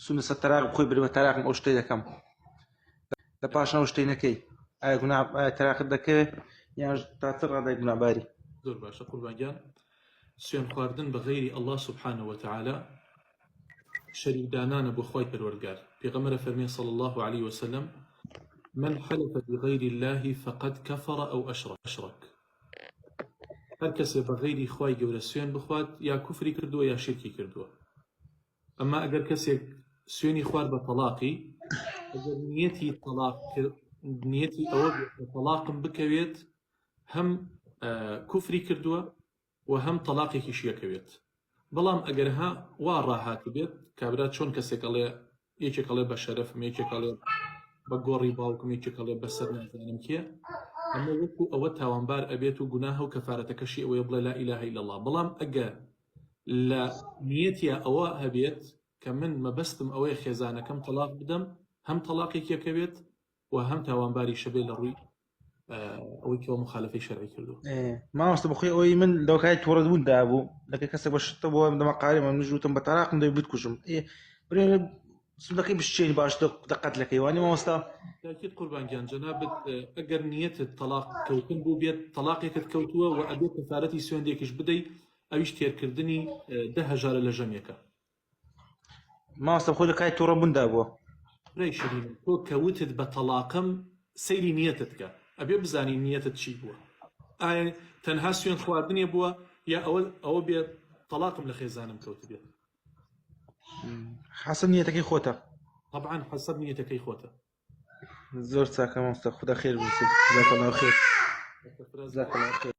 سنة ستراق بخوي بريمة تراق أو شتي كم لباش أو شتي نكي أي قناع تراق دكي يعني تعتر هذا ابن عباري زور باشا قربان سوين خواردن بغير الله سبحانه وتعالى شريك دانان بخواي پروردگار پیغمبر فرمي صلى الله عليه وسلم من حلف بغير الله فقد كفر أو أشرك هر کسی بغير خواي گەورە سوين بخوات یا كفري كردووە یا شركي كردووە ئەما ئەگەر کەسێک سوێنی خوارد بە تەلاقی ئەگەر نیەتی ئەوە بە تەلاقم بکەوێت هەم کوفری کردووە و هەم تەلاقێکیش یەکەوێت بەڵام ئەگەر وا ڕاهات بێت کابرا چۆن کەسێک ئەڵێ یەکێک ئەڵێ بە شەرەفم یەکێک ئەڵێ بە گۆڕی باوکم یەکێک ئەڵێ بەسەر نازانم کێ ئەمە وەکو ئەوە تاوانبار ئەبێت و گوناهە و کەفارەتەکەشی ئەوەیە بڵێ لا ئیلاهە ئیلا الله بەڵام ئەگەر لە نیەتیە ئەوە هەبێت کە من مەبەستم ئەوەیە خێزانەکەم تەلاق بدەم هەم تەلاقێک یەکەوێت و هەم تاوانباری شەبێ لە ڕووی ئەوەی کەەوە مخالفەی شەرعی کردو مامۆستا بخۆی ئەوەی من لەوکای تووڕەبوون دابوو لەکە کەسێک بەشتە بۆ دەمە قاری من نژوتم بە تەلاقم دەی بتکوشم سودەکەی بشتێنی باش دقت لەکەی وانی مامۆستا تاکید قوربانگیان جەنابەت ئەگەر نیەتت تەلاق کەوتن بوو بێت تەلاقێکت کەوتووە و ئەبێت کەفارەتی سوێندێکیش بدەیت ئەویش تێرکردنی 10,000 لە ژەمیەکە مامۆستا بخۆی لەکای تووڕەبوون دابووە ڕێی شەرین تۆ کەوتت بە تەلاقم سەیری نیەتت کە ئەبێ بزانی نیەتت چی بووە ئایا تەنها سوێن خواردنێ بووە یا ئەوە بێت تەلاقم لە خێزانم کەوت بێت حەسەب نیەتەکەی خۆتە طبعا حەسەب نیەتەکەی خۆتە زۆر چاکە مامۆستا خوددا خێر بێت جزاک الله خێر